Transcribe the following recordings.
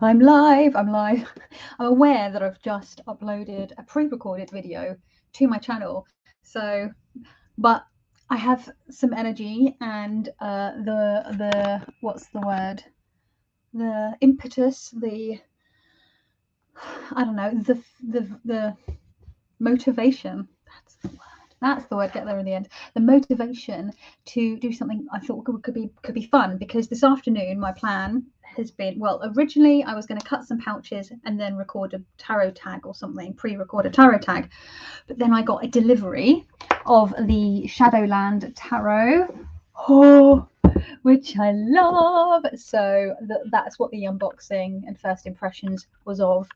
I'm live. I'm live. I'm aware that I've just uploaded a pre-recorded video to my channel. So, but I have some energy and the what's the word? The impetus, I don't know, the motivation. That's the word. Get there in the end. The motivation to do something I thought could be fun, because this afternoon my plan has been, well, originally I was going to cut some pouches and then record a tarot tag or something, pre-record a tarot tag, but then I got a delivery of the Shadowland tarot. Oh, which I love. So that's what the unboxing and first impressions was of.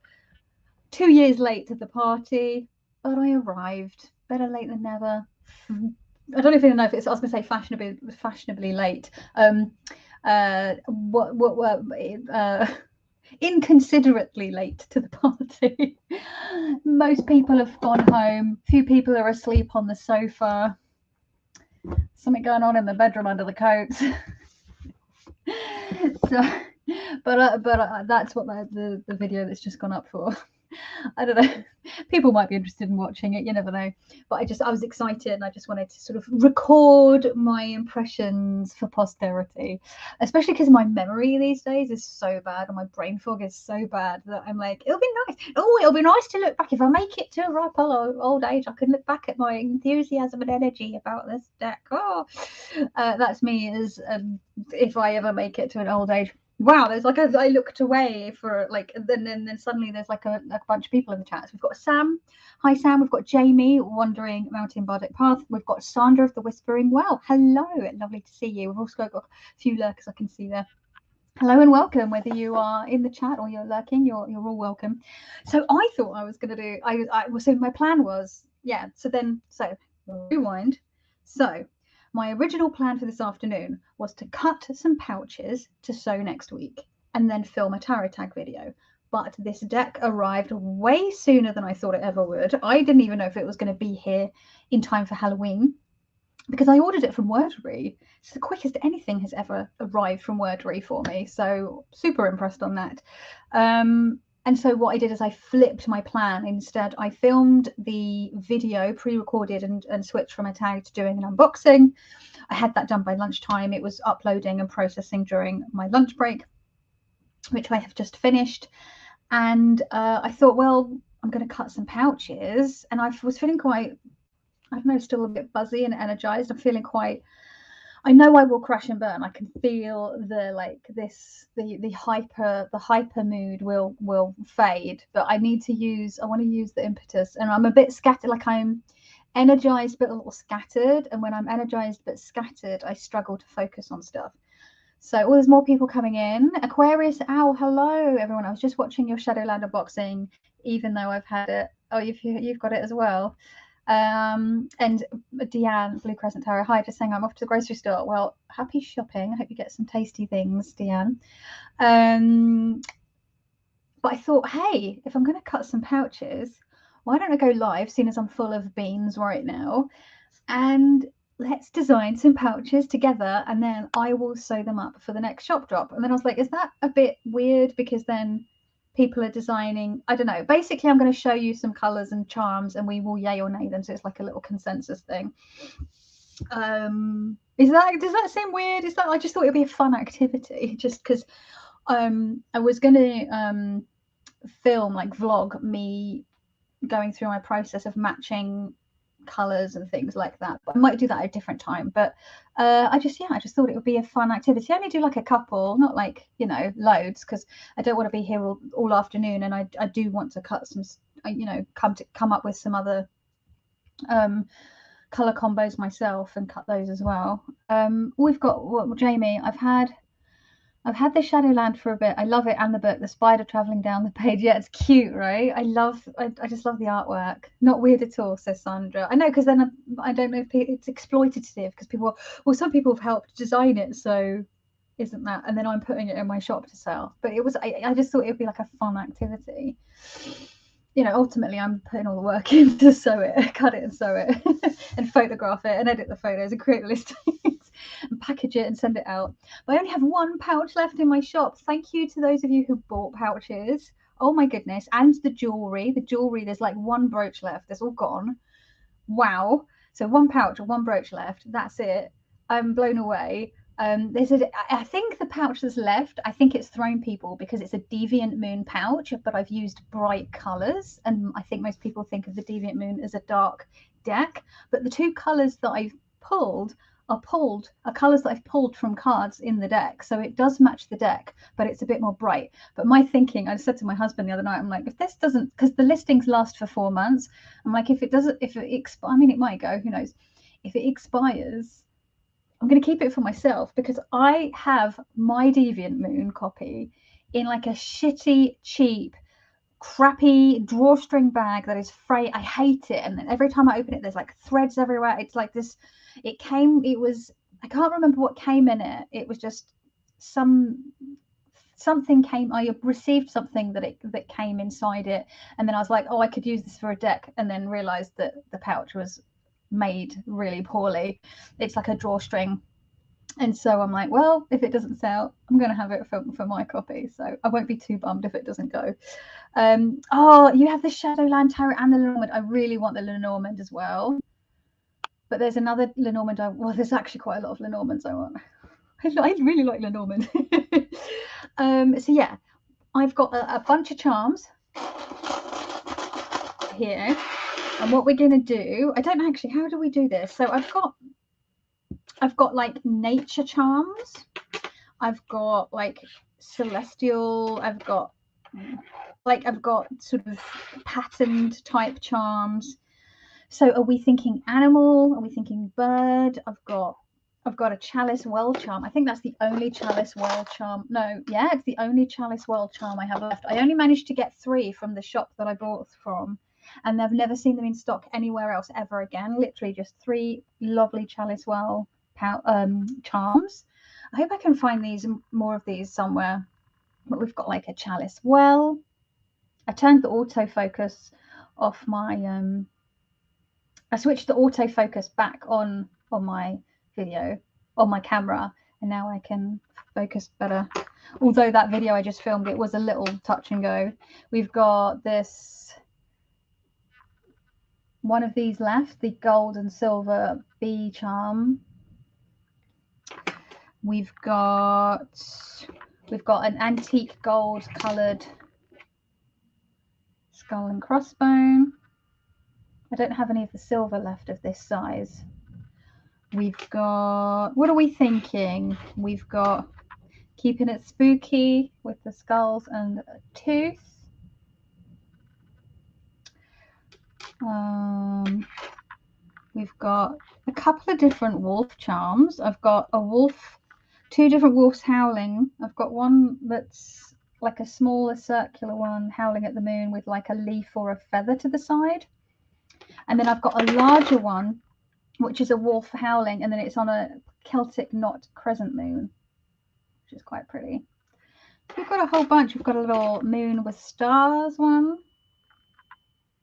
2 years late to the party, but I arrived. Better late than never. I don't even know if it's, I was going to say fashionably late. Inconsiderately late to the party. Most people have gone home. Few people are asleep on the sofa. Something going on in the bedroom under the coats. So, but that's what the video that's just gone up for. I don't know. People might be interested in watching it. You never know. But I was excited, and I just wanted to sort of record my impressions for posterity, especially because my memory these days is so bad, and my brain fog is so bad that I'm like, it'll be nice. Oh, it'll be nice to look back if I make it to a ripe old age. I can look back at my enthusiasm and energy about this deck. Oh, that's me. As if I ever make it to an old age. Wow, there's like I looked away for like, then suddenly there's like a bunch of people in the chat. So we've got Sam. Hi Sam. We've got Jamie, Wandering Mountain Bardic Path. We've got Sandra of the Whispering Well. Hello, lovely to see you. We've also got a few lurkers I can see there. Hello and welcome, whether you are in the chat or you're lurking, you're all welcome. So I thought I was going to do, so my plan was, so rewind. So my original plan for this afternoon was to cut some pouches to sew next week and then film a tarot tag video. But this deck arrived way sooner than I thought it ever would. I didn't even know if it was going to be here in time for Halloween, because I ordered it from Wordary. It's the quickest anything has ever arrived from Wordary for me. So super impressed on that. And so what I did is I flipped my plan. Instead, I filmed the video pre-recorded and switched from a tag to doing an unboxing. I had that done by lunchtime. It was uploading and processing during my lunch break, which I have just finished. And I thought, well, I'm going to cut some pouches. And I was feeling quite, I don't know, still a bit buzzy and energized. I'm feeling quite, I know I will crash and burn. I can feel the hyper mood will fade, but I want to use the impetus, and I'm a bit scattered, like I'm energized but a little scattered, and when I'm energized but scattered, I struggle to focus on stuff. So, there's more people coming in. Aquarius Owl, hello everyone. I was just watching your Shadowland unboxing, even though I've had it. Oh, you've got it as well. And Deanne, Blue Crescent Tarot, hi, just saying I'm off to the grocery store. Well, happy shopping. I hope you get some tasty things, Deanne. But I thought, hey, if I'm going to cut some pouches, why don't I go live, seeing as I'm full of beans right now, and let's design some pouches together, and then I will sew them up for the next shop drop. And then I was like, is that a bit weird? Because then people are designing, I don't know. Basically, I'm going to show you some colours and charms, and we will yay or nay them. So it's like a little consensus thing. Does that seem weird? Is that, I just thought it'd be a fun activity, just because I was going to film, like vlog me going through my process of matching colors and things like that, but I might do that at a different time. But I just thought it would be a fun activity. I only do like a couple, not like, you know, loads, because I don't want to be here all afternoon, and I do want to cut some, you know, come up with some other color combos myself and cut those as well. We've got Jamie. I've had the Shadowland for a bit. I love it, and the book, the spider traveling down the page. Yeah, it's cute, right? I just love the artwork. Not weird at all, says Sandra. I know, because then I don't know if it's exploitative, because some people have helped design it, so isn't that? And then I'm putting it in my shop to sell. But I just thought it would be like a fun activity. You know, ultimately I'm putting all the work in to sew it, cut it and sew it, and photograph it and edit the photos and create the listings. and package it and send it out. But I only have one pouch left in my shop. Thank you to those of you who bought pouches. Oh my goodness. And the jewelry. There's like one brooch left. It's all gone. Wow. So one pouch or one brooch left. That's it. I'm blown away. I think the pouch that's left, I think it's thrown people because it's a Deviant Moon pouch, but I've used bright colours, and I think most people think of the Deviant Moon as a dark deck. But the two colours that I've pulled are colours that I've pulled from cards in the deck, so it does match the deck, but it's a bit more bright. But my thinking, I said to my husband the other night, I'm like, if this doesn't, because the listings last for 4 months, I'm like, if it I mean, it might go, who knows? If it expires, I'm going to keep it for myself, because I have my Deviant Moon copy in like a shitty, cheap, crappy drawstring bag that is frayed. I hate it, and every time I open it, there's like threads everywhere. It's like this. I can't remember what came in it. It was just something came. I received something that came inside it, and then I was like, oh, I could use this for a deck, and then realized that the pouch was made really poorly. It's like a drawstring, and so I'm like, well, if it doesn't sell, I'm going to have it for my copy, so I won't be too bummed if it doesn't go. Oh, you have the Shadowland Tarot and the Lenormand. I really want the Lenormand as well, but there's another Lenormand. Well, there's actually quite a lot of Lenormands I want. I really like Lenormand. So yeah, I've got a bunch of charms here, and what we're going to do, I don't know actually, how do we do this? So I've got like nature charms, I've got like celestial, I've got sort of patterned type charms. So are we thinking animal? Are we thinking bird? I've got a Chalice Well charm. I think that's the only Chalice Well charm. No, yeah, it's the only Chalice Well charm I have left. I only managed to get 3 from the shop that I bought from, and I've never seen them in stock anywhere else ever again. Literally just 3 lovely Chalice Well charms. I hope I can find more of these somewhere. But we've got like a Chalice Well. I turned the autofocus off my I switched the autofocus back on my video, on my camera, and now I can focus better. Although that video I just filmed, it was a little touch and go. We've got one of these left, the gold and silver bee charm. We've got an antique gold coloured skull and crossbone. I don't have any of the silver left of this size. We've got, what are we thinking? We've got keeping it spooky with the skulls and a tooth. We've got a couple of different wolf charms. I've got a wolf, 2 different wolves howling. I've got one that's like a smaller circular one howling at the moon with like a leaf or a feather to the side. And then I've got a larger one, which is a wolf howling, and then it's on a Celtic knot crescent moon, which is quite pretty. So we've got a whole bunch. We've got a little moon with stars one.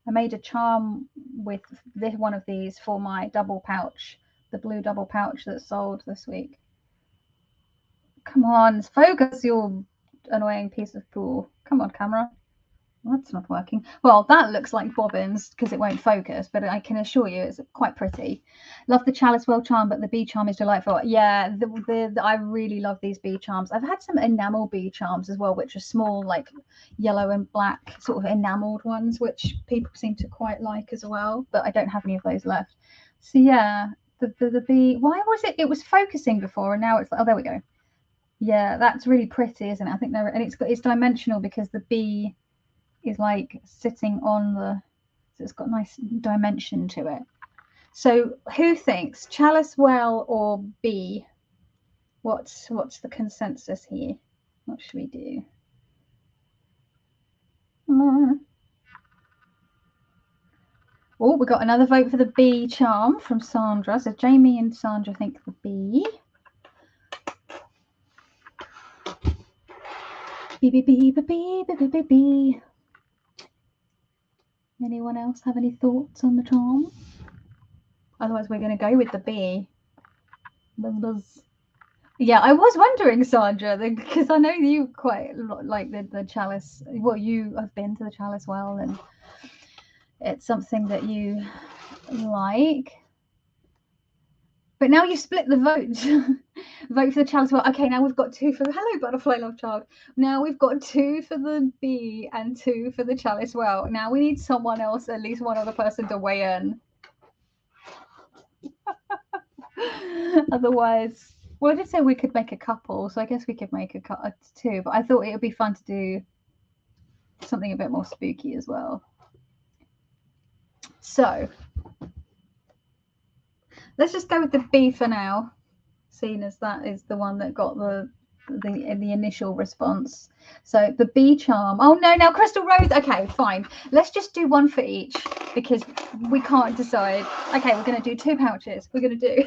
I made a charm with one of these for my double pouch, the blue double pouch that sold this week. Come on, focus, you annoying piece of poo. Come on, camera. That's not working. Well, that looks like bobbins because it won't focus, but I can assure you it's quite pretty. Love the Chalice Well charm, but the bee charm is delightful. Yeah, I really love these bee charms. I've had some enamel bee charms as well, which are small, like yellow and black sort of enameled ones, which people seem to quite like as well, but I don't have any of those left. So yeah, the bee, why was it? It was focusing before, and now it's like, oh, there we go. Yeah, that's really pretty, isn't it? I think it's dimensional because the bee is like sitting on so it's got nice dimension to it. So who thinks Chalice Well or bee? What's the consensus here? What should we do? Oh, we got another vote for the bee charm from Sandra. So Jamie and Sandra think the bee. Bee. Anyone else have any thoughts on the charm? Otherwise, we're going to go with the bee. Yeah, I was wondering, Sandra, because I know you quite like the chalice. Well, you have been to the chalice well, and it's something that you like. But now you've split the vote. Vote for the chalice well. Okay, now we've got 2 for the Hello Butterfly Love Child. Now we've got 2 for the bee and 2 for the chalice well. Now we need someone else, at least one other person to weigh in. Otherwise, well, I did say we could make a couple, so I guess we could make a 2. But I thought it would be fun to do something a bit more spooky as well. So let's just go with the bee for now, seeing as that is the one that got the initial response. So the bee charm. Oh no, now Crystal Rose. Okay, fine. Let's just do one for each because we can't decide. Okay, we're going to do 2 pouches. We're going to do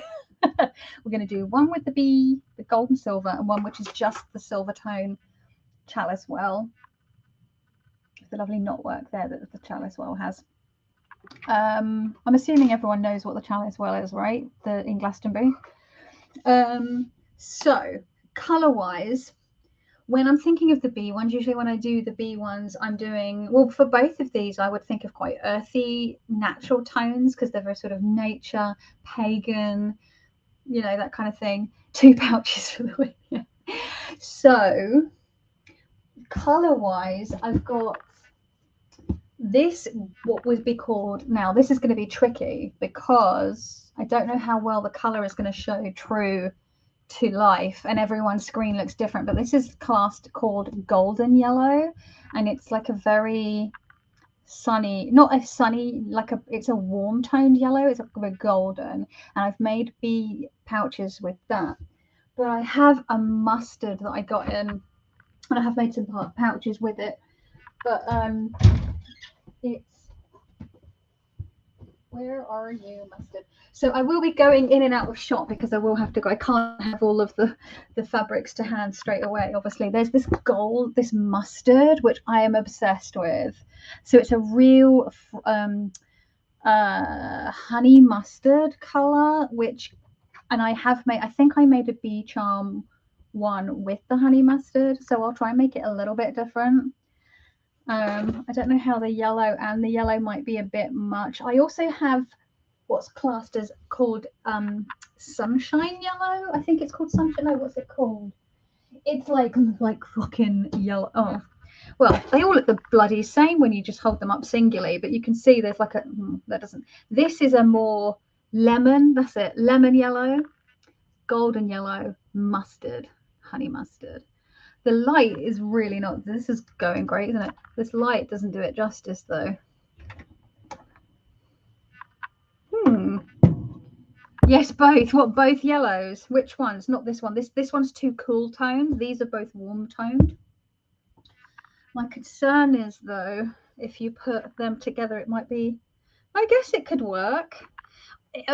we're going to do one with the bee, the gold and silver, and one which is just the silver tone chalice well. The lovely knotwork there that the chalice well has. I'm assuming everyone knows what the chalice well is, right? In Glastonbury. So color wise, when I'm thinking of the bee ones, usually when I do the bee ones, I'm doing, well, for both of these, I would think of quite earthy, natural tones because they're very sort of nature, pagan, you know, that kind of thing. 2 pouches for the win. Yeah. So color wise, I've got this, what would be called, now this is going to be tricky because I don't know how well the color is going to show true to life and everyone's screen looks different, but this is called golden yellow, and it's like a very sunny, not a sunny, it's a warm toned yellow. It's like a golden, and I've made bee pouches with that. But I have a mustard that I got in, and I have made some pouches with it, but it's, where are you, mustard? So I will be going in and out of shop because I will have to go. I can't have all of the fabrics to hand straight away. Obviously, there's this this mustard, which I am obsessed with. So it's a real honey mustard color, and I think I made a bee charm one with the honey mustard. So I'll try and make it a little bit different. I don't know how the yellow might be a bit much. I also have what's classed as called sunshine yellow. I think it's called sunshine. No, what's it called? It's like fucking yellow. Oh, well, they all look the bloody same when you just hold them up singularly, but you can see there's like a that doesn't. This is a more lemon. That's it. Lemon yellow, golden yellow, mustard, honey mustard. The light is really not, this is going great, isn't it? This light doesn't do it justice though. Yes, both. What, both yellows? Which ones? Not this one. This one's too cool toned. These are both warm toned. My concern is though, if you put them together, it might be, I guess it could work.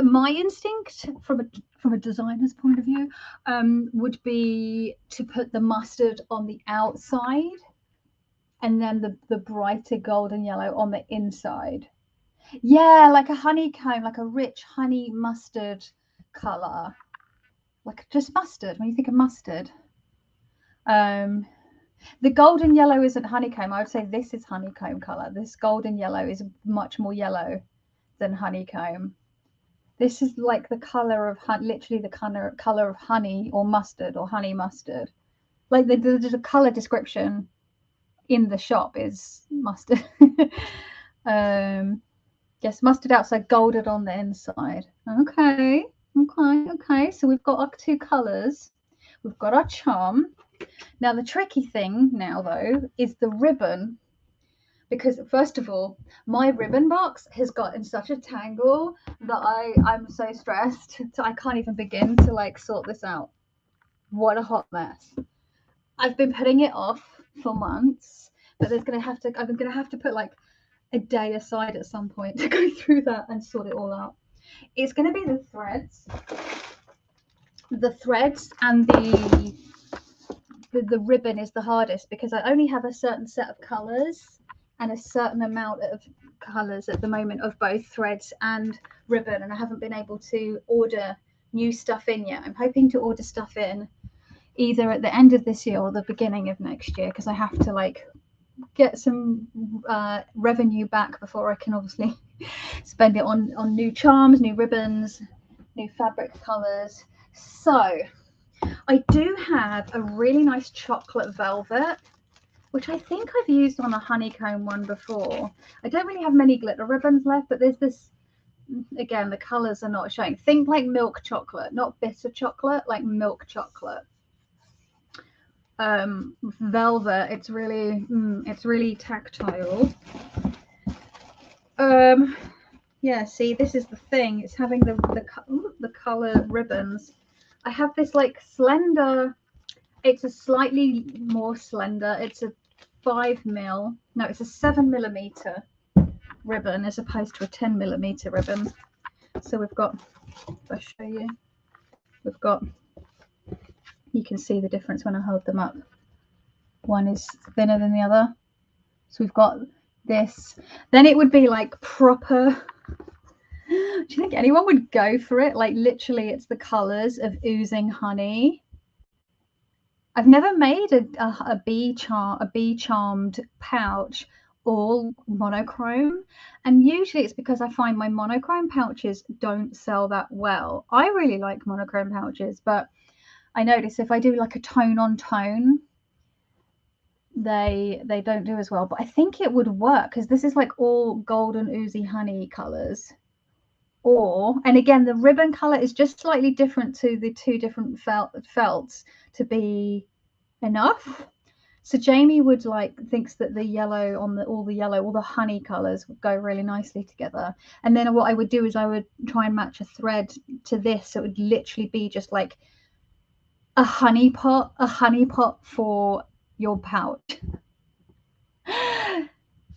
My instinct from a designer's point of view would be to put the mustard on the outside and then the brighter golden yellow on the inside. Yeah, like a honeycomb, like a rich honey mustard color, like just mustard. When you think of mustard, the golden yellow isn't honeycomb. I would say this is honeycomb color. This golden yellow is much more yellow than honeycomb. This is like the color of literally the color of honey or mustard or honey mustard. Like the color description in the shop is mustard. Yes, mustard outside, golden on the inside. Okay. So we've got our 2 colors. We've got our charm. Now the tricky thing now though is the ribbon, because first of all, my ribbon box has got in such a tangle that I'm so stressed. So I can't even begin to like sort this out. What a hot mess. I've been putting it off for months, but I'm gonna have to put like a day aside at some point to go through that and sort it all out. It's going to be the threads and the ribbon is the hardest because I only have a certain set of colors and a certain amount of colors at the moment of both threads and ribbon, and I haven't been able to order new stuff in yet. I'm hoping to order stuff in either at the end of this year or the beginning of next year, because I have to like get some revenue back before I can obviously spend it on new charms, new ribbons, new fabric colors. So I do have a really nice chocolate velvet, which I think I've used on a honeycomb one before. I don't really have many glitter ribbons left, but there's this, again, the colors are not showing. Think like milk chocolate, not bitter chocolate, like milk chocolate. Velvet, it's really tactile. Yeah, see, this is the thing, it's having the color ribbons. I have this like slender, it's a slightly more slender, it's a 5mm, no, it's a 7mm ribbon as opposed to a 10mm ribbon. So we've got, if I show you, we've got, you can see the difference when I hold them up. One is thinner than the other. So we've got this. Then it would be like proper. Do you think anyone would go for it? Like literally it's the colors of oozing honey. I've never made a bee charmed pouch all monochrome, and usually it's because I find my monochrome pouches don't sell that well. I really like monochrome pouches, but I notice if I do like a tone on tone, they don't do as well. But I think it would work because this is like all golden oozy honey colors. Or, and again, the ribbon color is just slightly different to the two different felts to be enough. So Jamie would thinks that the yellow on all the honey colors would go really nicely together. And then what I would do is I would try and match a thread to this, so it would literally be just like a honey pot for your pouch,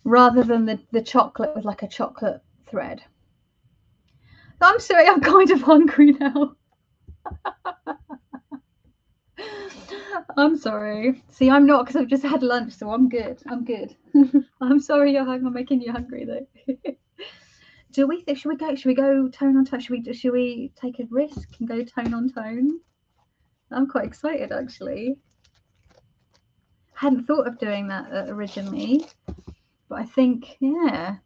rather than the chocolate with like a chocolate thread. I'm sorry, I'm kind of hungry now. I'm sorry. See, I'm not, because I've just had lunch, so I'm good. I'm sorry I'm making you hungry though. Should we go tone on tone? Should we take a risk and go tone on tone? I'm quite excited actually. Hadn't thought of doing that originally, but I think, yeah,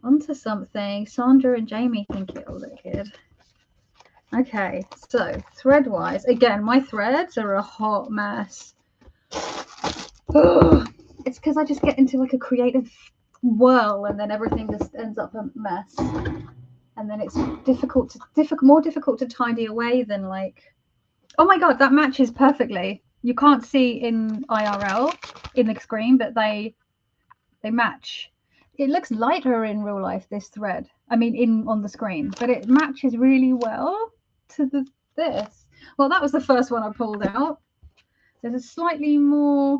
onto something. Sandra and Jamie think it'll look good. Okay, so thread wise, again, my threads are a hot mess. Ugh. It's because I just get into like a creative whirl and then everything just ends up a mess, and then it's more difficult to tidy away than like, oh my god, that matches perfectly. You can't see in IRL in the screen, but they match. It looks lighter in real life, this thread, I mean on the screen, but it matches really well to this. Well, that was the first one I pulled out. There's a slightly more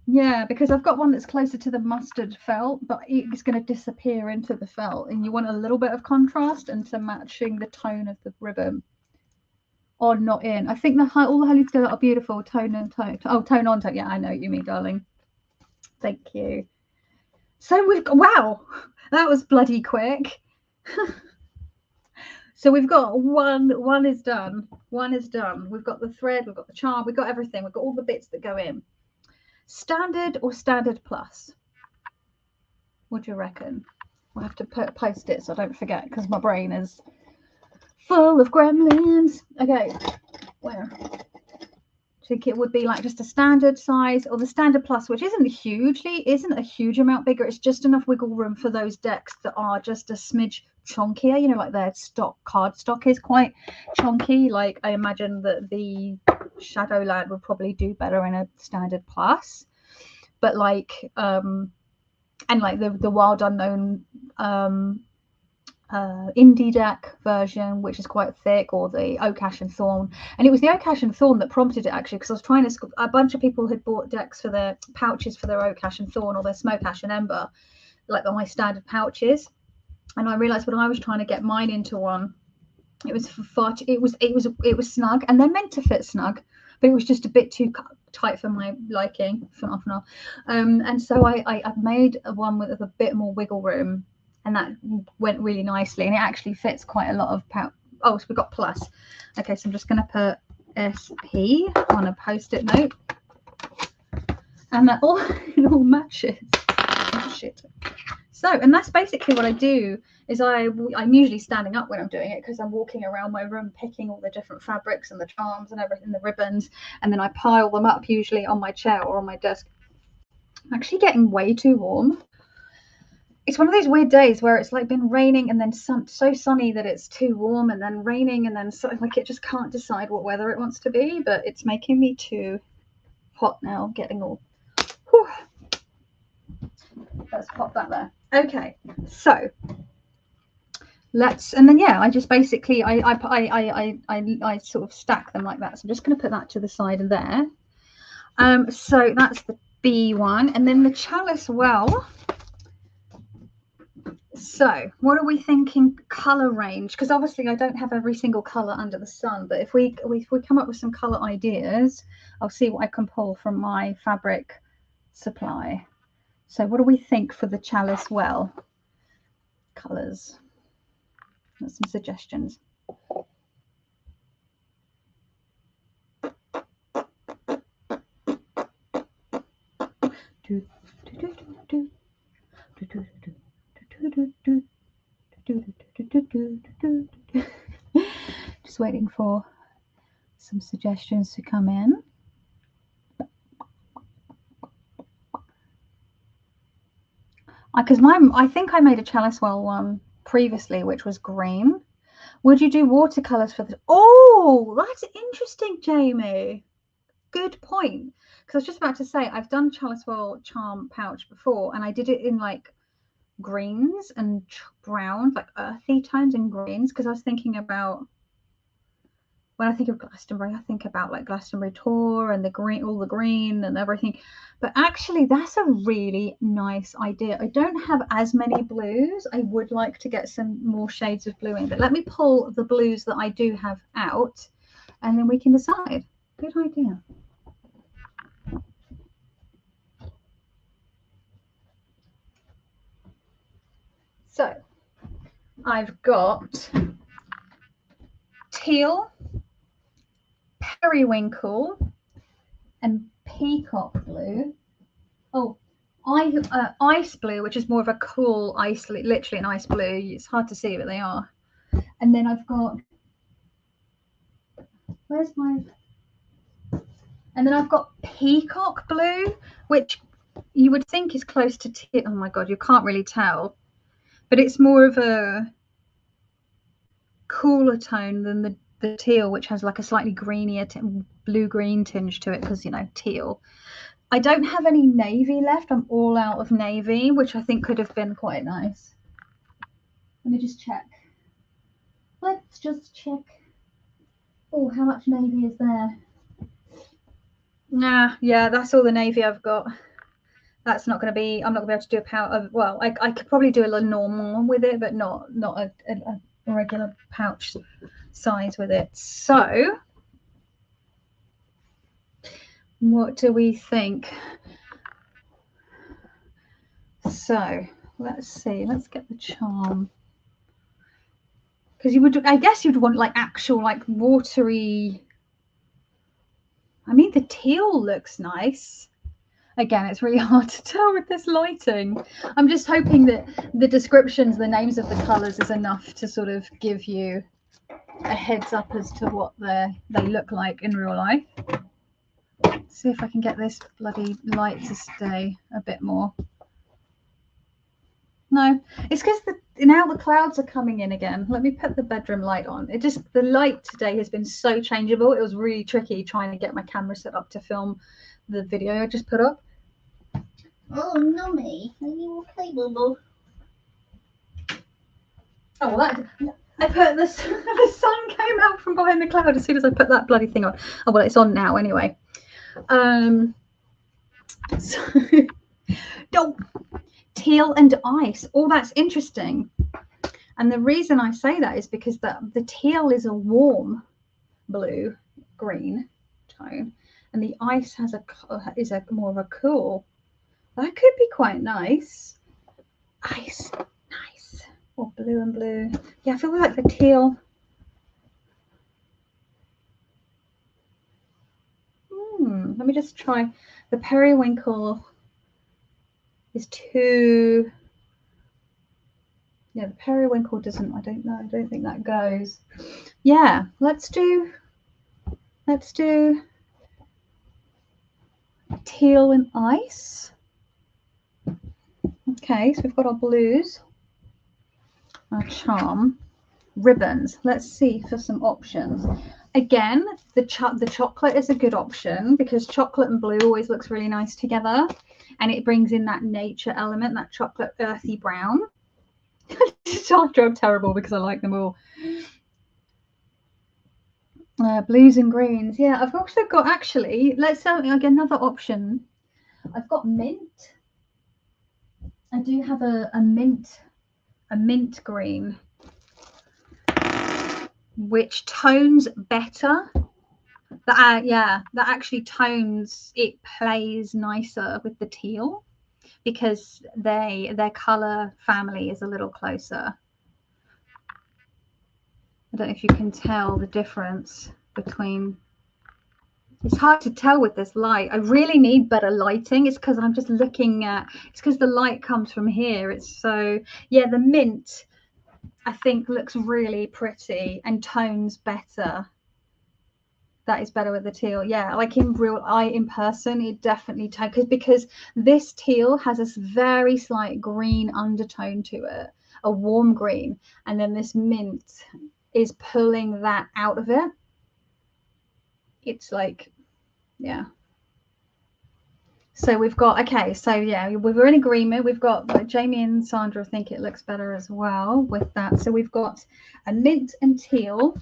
yeah, because I've got one that's closer to the mustard felt, but it's going to disappear into the felt, and you want a little bit of contrast and to matching the tone of the ribbon. On, not in. I think all the honey together are beautiful. Tone and tone. Oh, tone on tone. Yeah, I know what you mean, darling. Thank you. So we've got, wow, that was bloody quick. So we've got one is done. One is done. We've got the thread, we've got the charm, we've got everything. We've got all the bits that go in. Standard or standard plus? What do you reckon? I'll have to post it so I don't forget, because my brain is full of gremlins. Okay, where? I think it would be like just a standard size, or the standard plus, which isn't a huge amount bigger. It's just enough wiggle room for those decks that are just a smidge chunkier, you know, like their cardstock is quite chunky. Like I imagine that the Shadowland would probably do better in a standard plus, but like and like the Wild Unknown indie deck version, which is quite thick, or the Oak Ash and Thorn. And it was the Oak Ash and Thorn that prompted it actually, because I was trying to, a bunch of people had bought decks for their pouches for their Oak Ash and Thorn or their Smoke Ash and Ember, like my standard pouches. And I realized when I was trying to get mine into one, it was it was snug, and they're meant to fit snug, but it was just a bit too tight for my liking. And so I made one with a bit more wiggle room, and that went really nicely, and it actually fits quite a lot of pouch. Oh, so we got plus. Okay, so I'm just going to put SP on a post-it note, and that all it all matches. Oh, shit. So, and that's basically what I do. Is I'm usually standing up when I'm doing it, because I'm walking around my room picking all the different fabrics and the charms and everything, the ribbons, and then I pile them up usually on my chair or on my desk. I'm actually getting way too warm. It's one of those weird days where it's like been raining and then so sunny that it's too warm, and then raining, and then like it just can't decide what weather it wants to be, but it's making me too hot now, getting all. Whew. Let's pop that there. Okay, so let's, and then yeah, I just basically I sort of stack them like that. So I'm just going to put that to the side of there. So that's the B one, and then the chalice well. So what are we thinking color range? Because obviously I don't have every single color under the sun, but if we come up with some color ideas, I'll see what I can pull from my fabric supply. So what do we think for the chalice well colors? There's some suggestions. Just waiting for some suggestions to come in. Because I think I made a chalice well one previously, which was green. Would you do watercolors for this? Oh, that's interesting, Jamie. Good point. Because I was just about to say, I've done chalice well charm pouch before, and I did it in like greens and browns, like earthy tones and greens, because I was thinking about, when I think of Glastonbury, I think about like Glastonbury Tour and the green, all the green and everything. But actually, that's a really nice idea. I don't have as many blues. I would like to get some more shades of blue in, but let me pull the blues that I do have out, and then we can decide. Good idea. So I've got teal, periwinkle, and peacock blue. Oh, ice blue, which is more of a cool ice, literally an ice blue. It's hard to see, but they are. And then I've got, where's my, and then I've got peacock blue, which you would think is close to teal. Oh my God, you can't really tell, but it's more of a cooler tone than the teal, which has like a slightly greenier blue-green tinge to it, because, you know, teal. I don't have any navy left. I'm all out of navy, which I think could have been quite nice. Let me just check. Let's just check. Oh, how much navy is there? Nah, yeah, that's all the navy I've got. That's not going to be, I'm not going to be able to do a pouch. Well, I could probably do a little normal with it, but not a regular pouch size with it. So what do we think? So let's see, let's get the charm, because you would, I guess you'd want like actual like watery, I mean the teal looks nice. Again, it's really hard to tell with this lighting. I'm just hoping that the descriptions, the names of the colors is enough to sort of give you a heads up as to what they look like in real life. Let's see if I can get this bloody light to stay a bit more. No, it's because now the clouds are coming in again. Let me put the bedroom light on. It just, the light today has been so changeable. It was really tricky trying to get my camera set up to film the video I just put up. Oh, Nummy, are you okay, boo-boo? Oh, well, I put this. The sun came out from behind the cloud as soon as I put that bloody thing on. Oh well, it's on now anyway. So, oh, teal and ice. Oh, that's interesting. And the reason I say that is because the teal is a warm blue green tone, and the ice has is more of a cool. That could be quite nice. Ice, nice. or blue and blue. Yeah, I feel like the teal. Let me just try. The periwinkle is too. Yeah, the periwinkle doesn't. I don't know. I don't think that goes. Yeah, let's do teal and ice. Okay, so we've got our blues, our charm, ribbons. Let's see for some options. Again, the chocolate is a good option because chocolate and blue always looks really nice together, and it brings in that nature element, that chocolate earthy brown. I'm terrible because I like them all. Blues and greens. Yeah, I've also got, actually, let's say like another option. I've got mint. I do have a mint green, which tones better. That actually tones, it plays nicer with the teal because their color family is a little closer. I don't know if you can tell the difference between. It's hard to tell with this light. I really need better lighting. It's because I'm just looking at. It's because the light comes from here. It's so, yeah. The mint, I think, looks really pretty and tones better. That is better with the teal. Yeah, like in person, it definitely tones, because this teal has this very slight green undertone to it, a warm green, and then this mint is pulling that out of it. It's like, yeah. So we've got, okay, so yeah, we're in agreement. We've got, like, Jamie and Sandra think it looks better as well with that. So we've got a mint and teal.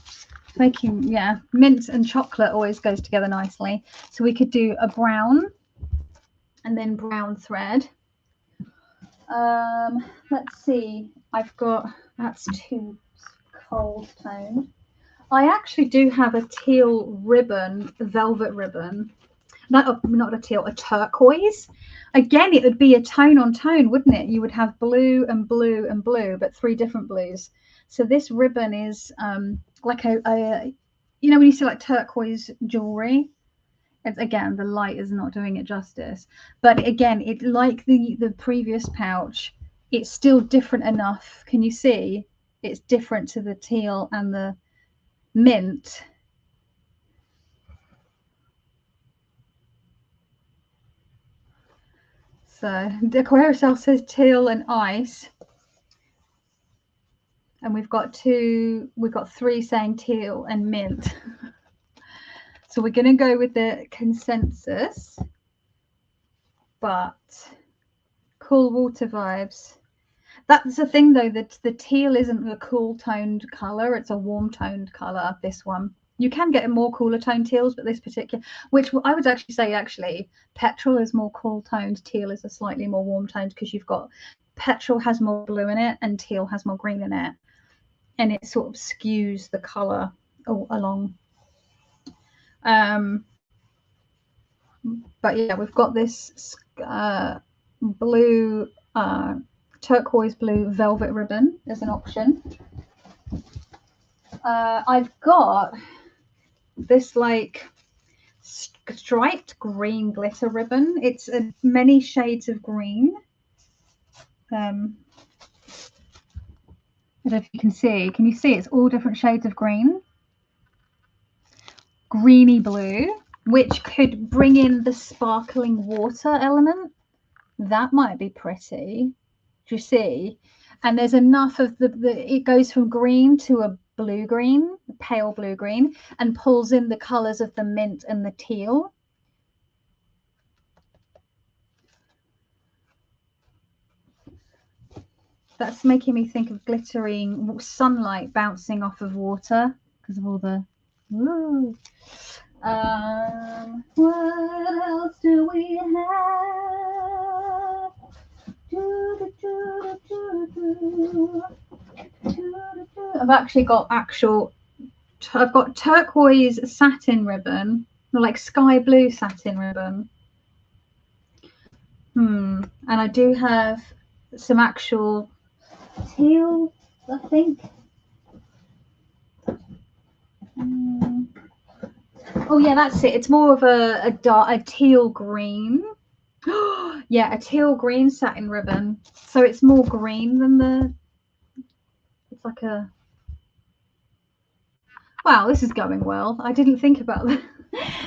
Making, yeah, mint and chocolate always goes together nicely. So we could do a brown and then brown thread. Let's see. I've got, that's too cold toned. I actually do have a teal ribbon, velvet ribbon. No, not a teal, a turquoise. Again, it would be a tone on tone, wouldn't it? You would have blue and blue and blue, but 3 different blues. So this ribbon is like a you know, when you see like turquoise jewelry, it's, again, the light is not doing it justice. But again, it, like the previous pouch, it's still different enough. Can you see? It's different to the teal and the mint. So the Aquarius says teal and ice, and we've got 3 saying teal and mint. So we're going to go with the consensus, but cool water vibes. That's the thing, though, that the teal isn't a cool toned color, it's a warm toned color, this one. You can get more cooler toned teals, but this particular, which I would actually say, actually, petrol is more cool toned, teal is a slightly more warm toned, because you've got, petrol has more blue in it and teal has more green in it, and it sort of skews the color along. But yeah, we've got this blue, turquoise blue velvet ribbon as an option. I've got this like striped green glitter ribbon. It's many shades of green. I don't know if you can see. Can you see? It's all different shades of green. Greeny blue, which could bring in the sparkling water element. That might be pretty. Do you see? And there's enough of it goes from green to a blue green, pale blue green, and pulls in the colors of the mint and the teal. That's making me think of glittering sunlight bouncing off of water because of all the. Ooh. What else do we have? I've actually got I've got turquoise satin ribbon, like sky blue satin ribbon. And I do have some actual teal I think. Oh yeah, that's it. It's more of a teal green. Yeah, a teal green satin ribbon. So it's more green than the. It's like a. Wow, this is going well. I didn't think about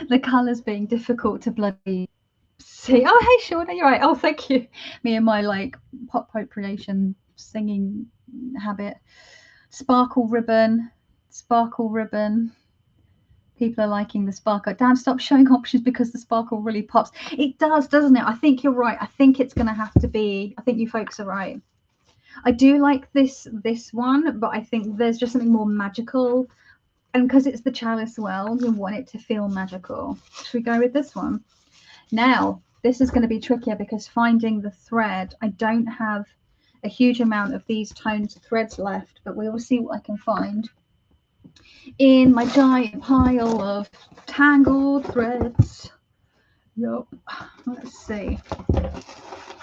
the colours being difficult to bloody see. Oh, hey, Shauna, you're right. Oh, thank you. Me and my like pop creation singing habit. Sparkle ribbon. People are liking the sparkle. Damn, stop showing options because the sparkle really pops. It does, doesn't it? I think you're right. I think it's going to have to be. I think you folks are right. I do like this one, but I think there's just something more magical. And because it's the chalice well, you want it to feel magical. Should we go with this one? Now, this is going to be trickier because finding the thread, I don't have a huge amount of these toned threads left, but we will see what I can find in my giant pile of tangled threads. Yep. Let's see.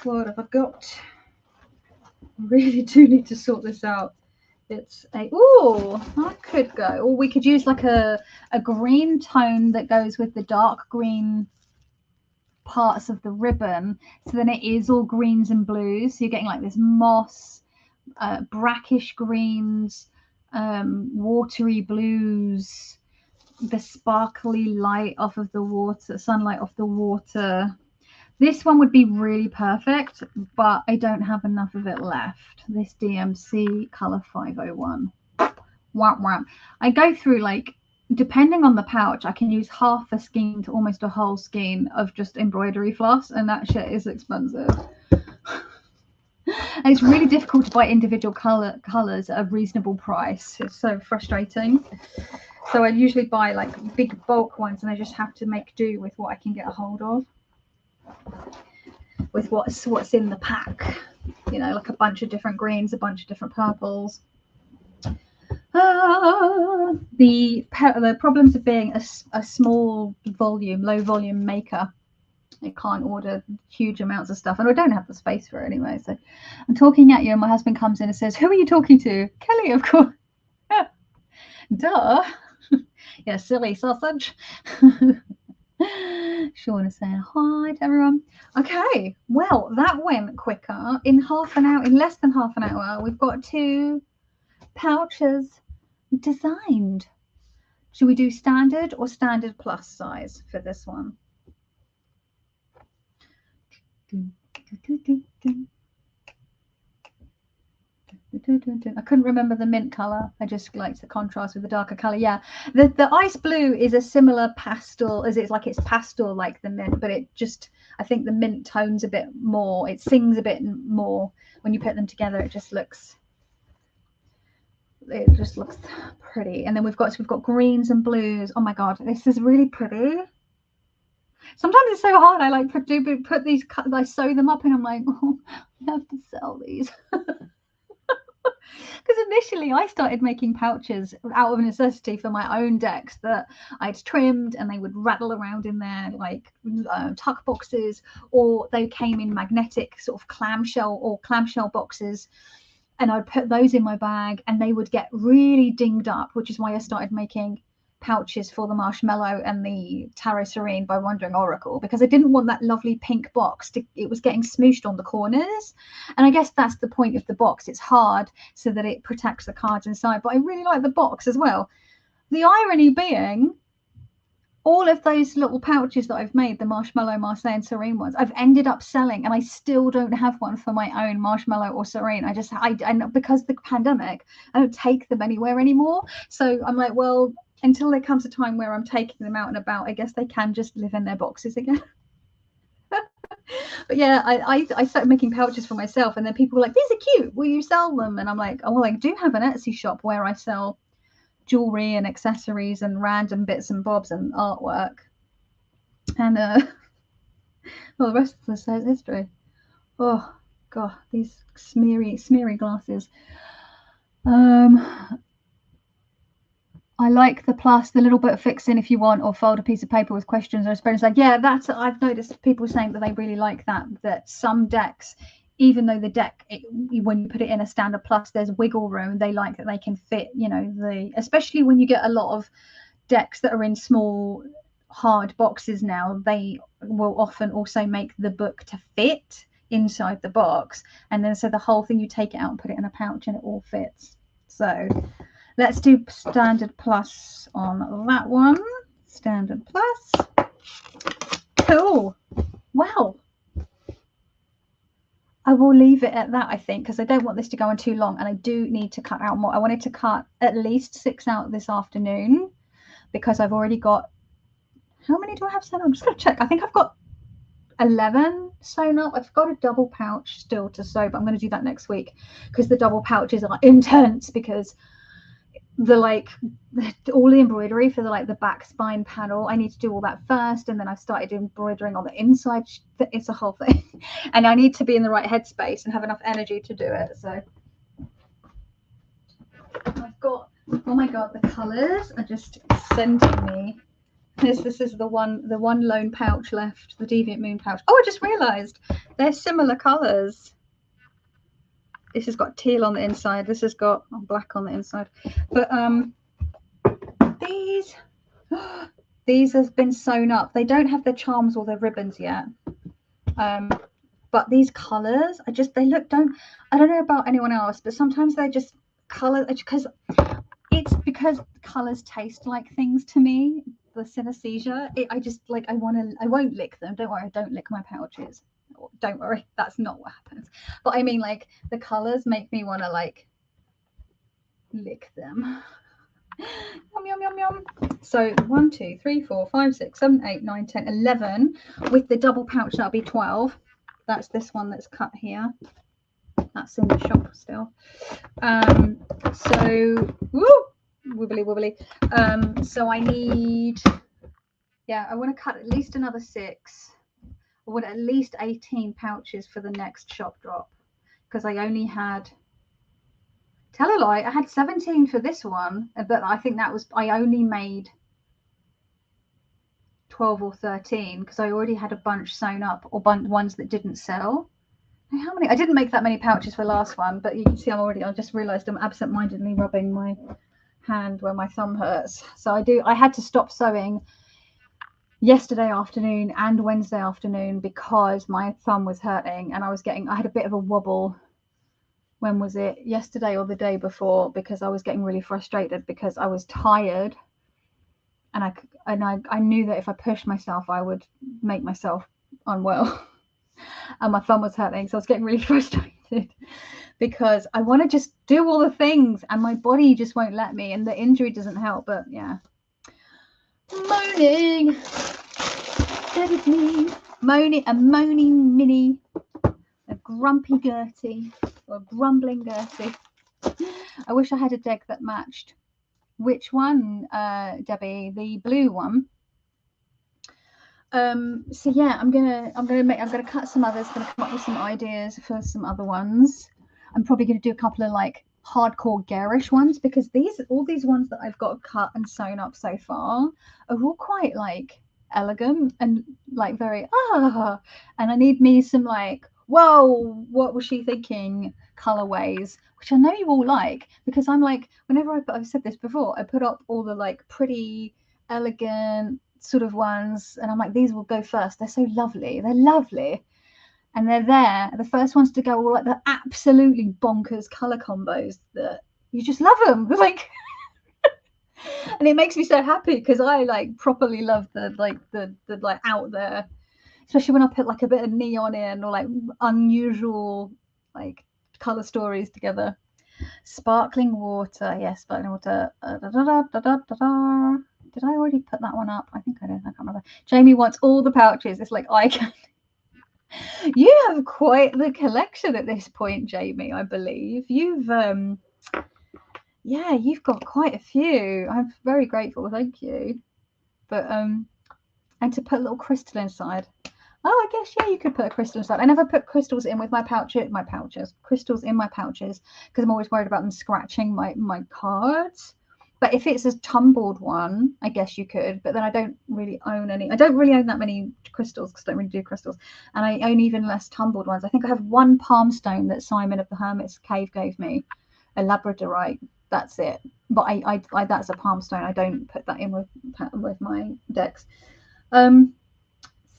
What have I got? I really do need to sort this out. It's a I could go. Or we could use like a green tone that goes with the dark green parts of the ribbon. So then it is all greens and blues. So you're getting like this moss, brackish greens, watery blues, the sparkly light off of the water, sunlight off the water. This one would be really perfect, but I don't have enough of it left. This DMC color 501. Wham wham. I go through like, depending on the pouch, I can use half a skein to almost a whole skein of just embroidery floss, and that shit is expensive. And it's really difficult to buy individual colors at a reasonable price. It's so frustrating. So I usually buy like big bulk ones, and I just have to make do with what I can get a hold of, with what's in the pack. You know, like a bunch of different greens, a bunch of different purples. The problems of being a small volume, low volume maker. I can't order huge amounts of stuff, and I don't have the space for it anyway. So I'm talking at you, and my husband comes in and says, "Who are you talking to?" Kelly, of course. Duh. Yeah, silly sausage. Sean is saying hi to everyone. Okay, well, that went quicker. In half an hour, in less than half an hour, we've got 2 pouches designed. Should we do standard or standard plus size for this one? I couldn't remember the mint color. I just liked the contrast with the darker color. Yeah, the ice blue is a similar pastel, as it's pastel like the mint, but it just, I think the mint tones a bit more. It sings a bit more when you put them together. It just looks pretty. And then we've got greens and blues. Oh my god, this is really pretty. Sometimes it's so hard. I like put these, I sew them up, and I'm like, oh, I have to sell these. Because initially I started making pouches out of necessity for my own decks that I'd trimmed, and they would rattle around in there like tuck boxes, or they came in magnetic sort of clamshell boxes, and I'd put those in my bag, and they would get really dinged up, which is why I started making pouches for the Marshmallow and the Tarot Serene by Wandering Oracle, because I didn't want that lovely pink box it was getting smooshed on the corners, and I guess that's the point of the box. It's hard so that it protects the cards inside, but I really like the box as well. The irony being, all of those little pouches that I've made, the Marshmallow, Marseille and Serene ones, I've ended up selling, and I still don't have one for my own Marshmallow or Serene. I because the pandemic, I don't take them anywhere anymore. So I'm like, well, until there comes a time where I'm taking them out and about, I guess they can just live in their boxes again. But yeah, I started making pouches for myself, and then people were like, these are cute, will you sell them? And I'm like, oh, well, I do have an Etsy shop where I sell jewelry and accessories and random bits and bobs and artwork. And well, the rest of the says history. Oh god, these smeary glasses. I like the plus, the little bit of fixing if you want, or fold a piece of paper with questions or experience. Like, yeah, that's, I've noticed people saying that they really like that some decks, even though the deck, when you put it in a standard plus, there's wiggle room. They like that they can fit, you know, especially when you get a lot of decks that are in small hard boxes now, they will often also make the book to fit inside the box, and then so the whole thing, you take it out and put it in a pouch and it all fits. So let's do standard plus on that one. Standard plus. Cool. Wow. I will leave it at that, I think, because I don't want this to go on too long, and I do need to cut out more. I wanted to cut at least 6 out this afternoon because I've already got, how many do I have sewn? I'm just going to check. I think I've got 11 sewn up. I've got a double pouch still to sew, but I'm going to do that next week because the double pouches are intense, because the all the embroidery for the back spine panel, I need to do all that first, and then I've started embroidering on the inside. It's a whole thing and I need to be in the right headspace and have enough energy to do it. So I've got, oh my god, the colors are just sending me this is the one lone pouch left, the Deviant Moon pouch. Oh, I just realized they're similar colors. This has got teal on the inside, this has got black on the inside, but these have been sewn up. They don't have their charms or their ribbons yet, but these colors, I don't know about anyone else, but sometimes they're just color, because colors taste like things to me. The synesthesia, I won't lick them. Don't worry, I don't lick my pouches. Don't worry, that's not what happens. But I mean, the colors make me want to lick them. Yum, yum, yum, yum. So 1, 2, 3, 4, 5, 6, 7, 8, 9, 10, 11. With the double pouch, that'll be 12. That's this one that's cut here. That's in the shop still. So woo, wibbly. So I need, I want to cut at least another 6. I want at least 18 pouches for the next shop drop, because I only had, tell a lie, I had 17 for this one, but I think that was, I only made 12 or 13 because I already had a bunch sewn up, or ones that didn't sell. How many? I didn't make that many pouches for the last one, but you can see I just realized I'm absent-mindedly rubbing my hand where my thumb hurts. So I had to stop sewing yesterday afternoon and Wednesday afternoon because my thumb was hurting, and I had a bit of a wobble. When was it? Yesterday or the day before, because I was getting really frustrated because I was tired, and I knew that if I pushed myself I would make myself unwell. And my thumb was hurting, so I was getting really frustrated because I want to just do all the things and my body just won't let me, and the injury doesn't help. But yeah, moaning, that is me, a moaning Minnie, a grumpy Gertie, or a grumbling Gertie. I wish I had a deck that matched. Which one, Debbie? The blue one. So yeah, I'm gonna cut some others, gonna come up with some ideas for some other ones. I'm probably gonna do a couple of hardcore garish ones, because all these ones that I've got cut and sewn up so far are all quite elegant and very and I need me some whoa, what was she thinking colorways, which I know you all like, because I'm whenever I've said this before, I put up all the pretty elegant sort of ones, and I'm these will go first. They're so lovely, and they're there, the first ones to go, all the absolutely bonkers color combos that you just love them. And it makes me so happy because I properly love the out there, especially when I put a bit of neon in, or unusual color stories together. Sparkling water, yes, sparkling water. Did I already put that one up? I think I did. I can't remember. Jamie wants all the pouches. It's I can. You have quite the collection at this point, Jamie. I believe you've you've got quite a few. I'm very grateful. Thank you. But and to put a little crystal inside. Oh, I guess you could put a crystal inside. I never put crystals in with crystals in my pouches, because I'm always worried about them scratching my cards. But if it's a tumbled one, I guess you could. But then I don't really own any. I don't really own that many crystals because I don't really do crystals. And I own even less tumbled ones. I think I have one palm stone that Simon of the Hermit's Cave gave me, a labradorite. That's it. But I that's a palm stone. I don't put that in with my decks. So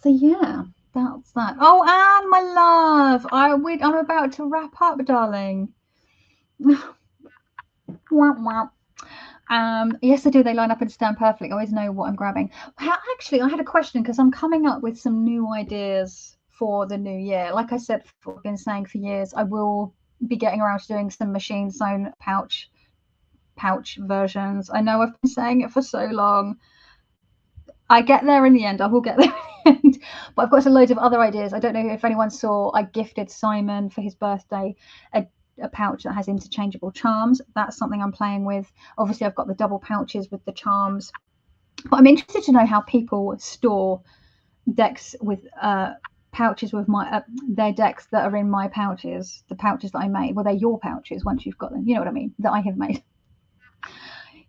yeah, that's that. Oh, Anne, my love, I'm about to wrap up, darling. Yes, I do. They line up and stand perfectly. I always know what I'm grabbing. Actually, I had a question because I'm coming up with some new ideas for the new year. Like I said, I've been saying for years, I will be getting around to doing some machine sewn pouch versions. I know I've been saying it for so long. I get there in the end. I will get there in the end. But I've got a load of other ideas. I don't know if anyone saw, I gifted Simon for his birthday a pouch that has interchangeable charms. That's something I'm playing with. Obviously, I've got the double pouches with the charms. But I'm interested to know how people store decks with pouches with my their decks that are in my pouches, the pouches that I made. Well, they're your pouches once you've got them. You know what I mean? That I have made.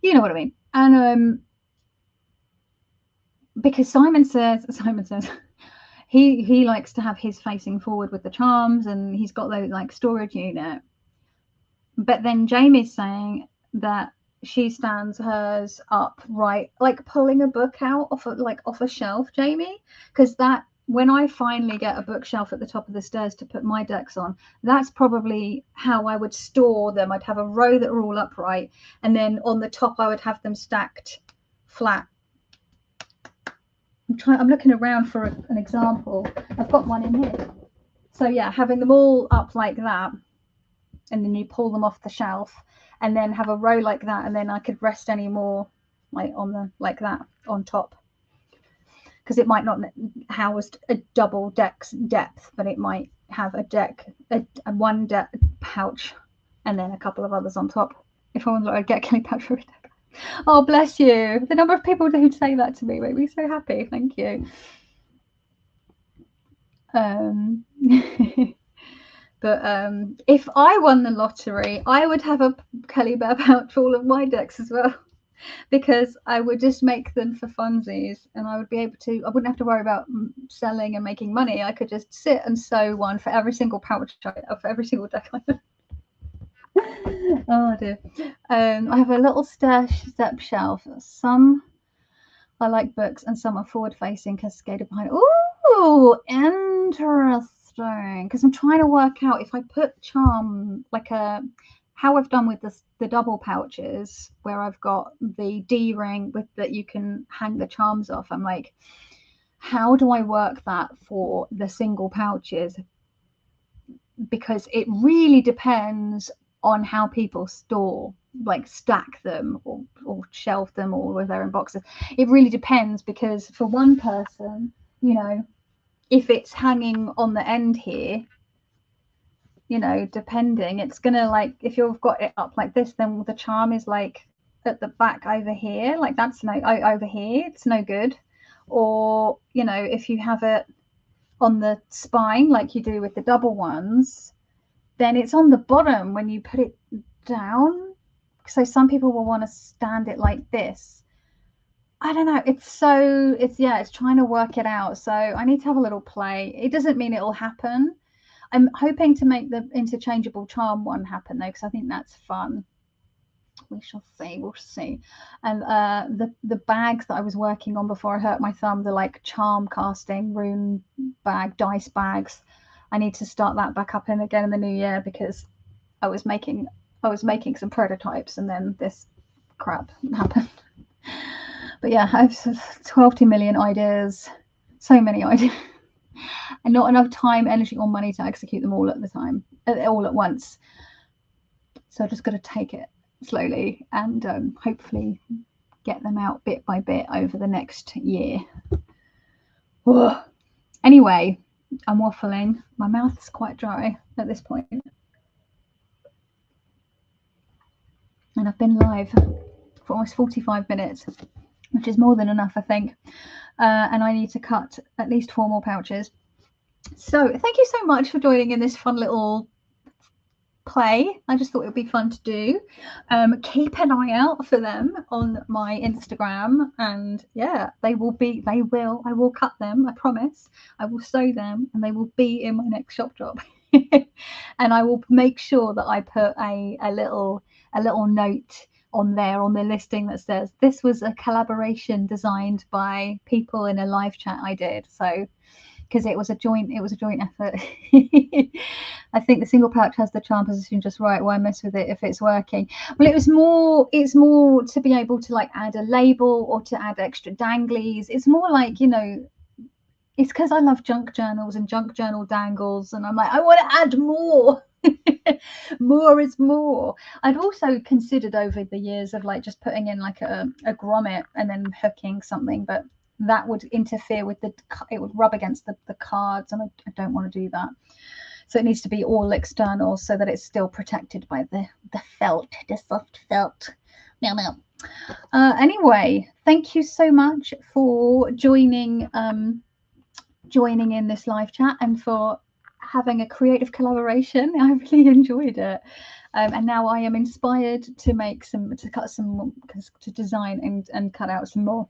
You know what I mean? And because Simon says he likes to have his facing forward with the charms, and he's got those like storage unit. But then Jamie's saying that she stands hers up right, like pulling a book out off a shelf, Jamie, because that when I finally get a bookshelf at the top of the stairs to put my decks on, that's probably how I would store them. I'd have a row that are all upright, and then on the top I would have them stacked flat. I'm looking around for an example. I've got one in here. So yeah, having them all up like that, and then you pull them off the shelf, and then have a row like that, and then I could rest any more like on the like that on top, because it might not house a double deck's depth, but it might have a one deck pouch, and then a couple of others on top. If I want to get Kelly pouch for a deck. Oh, bless you. The number of people who say that to me make me so happy. Thank you. But if I won the lottery, I would have a Kelly Bear pouch for all of my decks as well, because I would just make them for funsies, and I would be able to, I wouldn't have to worry about selling and making money. I could just sit and sew one for every single pouch, for every single deck I have. Oh dear. I have a little step shelf. Some I like books, and some are forward facing, cascaded behind. Ooh, interesting. Because I'm trying to work out if I put charm how I've done with the double pouches, where I've got the D ring with that you can hang the charms off. I'm like, how do I work that for the single pouches? Because it really depends on how people store, like stack them or shelf them, or whether they're in boxes. It really depends, because for one person, you know, if it's hanging on the end here, you know, depending, it's gonna, like, if you've got it up like this, then the charm is like at the back over here, like that's no over here, it's no good. Or, you know, if you have it on the spine like you do with the double ones, then it's on the bottom when you put it down. So some people will want to stand it like this. I don't know. It's trying to work it out. So I need to have a little play. It doesn't mean it'll happen. I'm hoping to make the interchangeable charm one happen though, because I think that's fun. We shall see. We'll see. And the bags that I was working on before I hurt my thumb, the like charm casting rune bag, dice bags, I need to start that back up in again in the new year, because I was making some prototypes, and then this crap happened. But yeah, I have 12 million ideas, so many ideas, and not enough time, energy, or money to execute them all at once. So I just got to take it slowly, and hopefully get them out bit by bit over the next year. Ugh. Anyway, I'm waffling. My mouth is quite dry at this point. And I've been live for almost 45 minutes, which is more than enough, I think. And I need to cut at least 4 more pouches. So thank you so much for joining in this fun little play. I just thought it would be fun to do. Keep an eye out for them on my Instagram, and yeah, I will cut them, I promise. I will sew them and they will be in my next shop drop. And I will make sure that I put a little note on there on the listing that says this was a collaboration designed by people in a live chat I did. So because it was a joint effort. I think the single pouch has the charm position just right. Why mess with it if it's working? Well, it's more to be able to like add a label or to add extra danglies. It's more like, you know, it's because I love junk journals and junk journal dangles, and I'm like, I want to add more. More is more. I'd also considered over the years of like just putting in like a grommet and then hooking something, but that would interfere with it would rub against the cards, and I don't want to do that. So it needs to be all external so that it's still protected by the felt, the soft felt. Meow meow. Anyway, thank you so much for joining in this live chat and for having a creative collaboration. I really enjoyed it, and now I am inspired to design and cut out some more.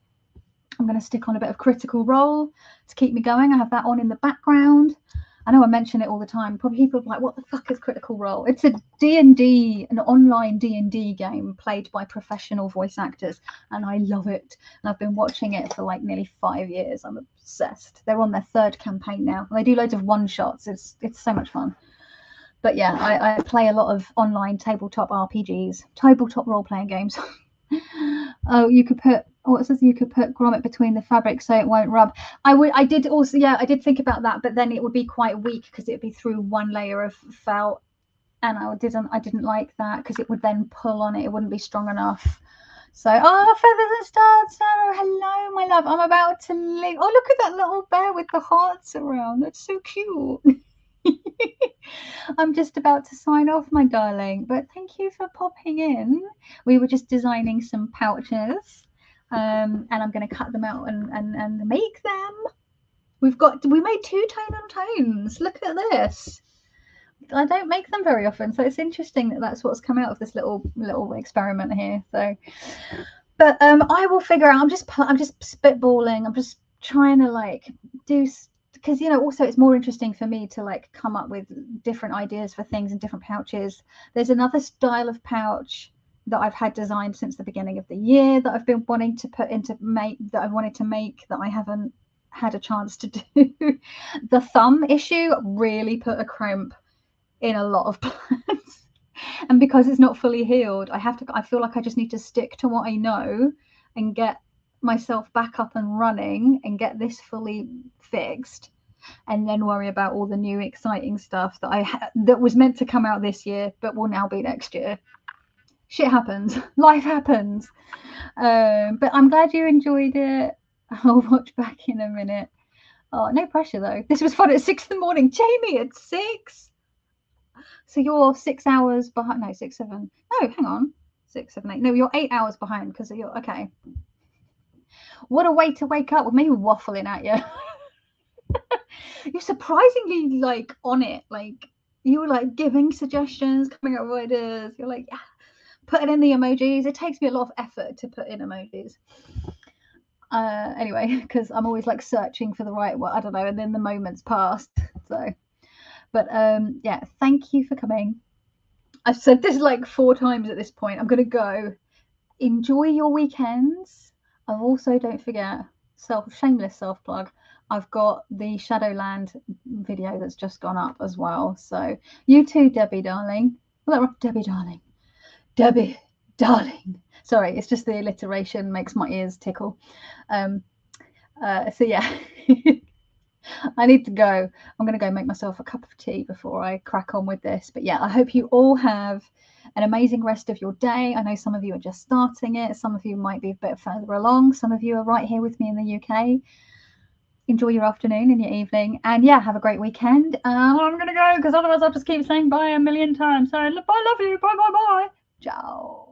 I'm going to stick on a bit of Critical Role to keep me going. I have that on in the background. I know I mention it all the time. Probably people are like, what the fuck is Critical Role? It's a D&D, an online D&D game played by professional voice actors, and I love it. And I've been watching it for like nearly 5 years. I'm obsessed. They're on their 3rd campaign now. And they do loads of one-shots. It's so much fun. But yeah, I play a lot of online tabletop RPGs, tabletop role-playing games. Oh, you could put grommet between the fabric so it won't rub. I did think about that, but then it would be quite weak because it would be through one layer of felt, and I didn't like that because it would then pull on it. It wouldn't be strong enough. So, Feathers and Stars, Sarah, hello, my love. I'm about to leave. Oh, look at that little bear with the hearts around. That's so cute. I'm just about to sign off, my darling, but thank you for popping in. We were just designing some pouches, and I'm going to cut them out and make them. We made 2 tone on tones. Look at this. I don't make them very often, so it's interesting that that's what's come out of this little experiment here. So, but I will figure out. I'm just spitballing. I'm just trying to like do. Because, you know, also it's more interesting for me to like come up with different ideas for things and different pouches. There's another style of pouch that I've had designed since the beginning of the year that I've been wanting to make that I haven't had a chance to do. The thumb issue really put a cramp in a lot of plans. And because it's not fully healed, I feel like I just need to stick to what I know and get myself back up and running and get this fully fixed, and then worry about all the new exciting stuff that was meant to come out this year but will now be next year. Shit happens, life happens. But I'm glad you enjoyed it. I'll watch back in a minute. Oh, no pressure though. This was fun at 6 in the morning. Jamie, at 6. So you're 6 hours behind. No, 6, 7. No, hang on. 6, 7, 8. No, you're 8 hours behind because you're okay. What a way to wake up with me waffling at you. You're surprisingly like on it. Like you were like giving suggestions, coming up with ideas. You're like, yeah, putting in the emojis. It takes me a lot of effort to put in emojis. Anyway, because I'm always like searching for the right one. I don't know, and then the moment's passed. So, but yeah, thank you for coming. I've said this like 4 times at this point. I'm gonna go. Enjoy your weekends. I've also, don't forget, shameless self plug. I've got the Shadowland video that's just gone up as well. So you too, Debbie darling. Debbie darling. Sorry, it's just the alliteration makes my ears tickle. So yeah, I need to go. I'm going to go make myself a cup of tea before I crack on with this. But yeah, I hope you all have an amazing rest of your day. I know some of you are just starting it. Some of you might be a bit further along. Some of you are right here with me in the UK. Enjoy your afternoon and your evening. And yeah, have a great weekend. I'm going to go because otherwise I'll just keep saying bye a million times. So I love you. Bye. Ciao.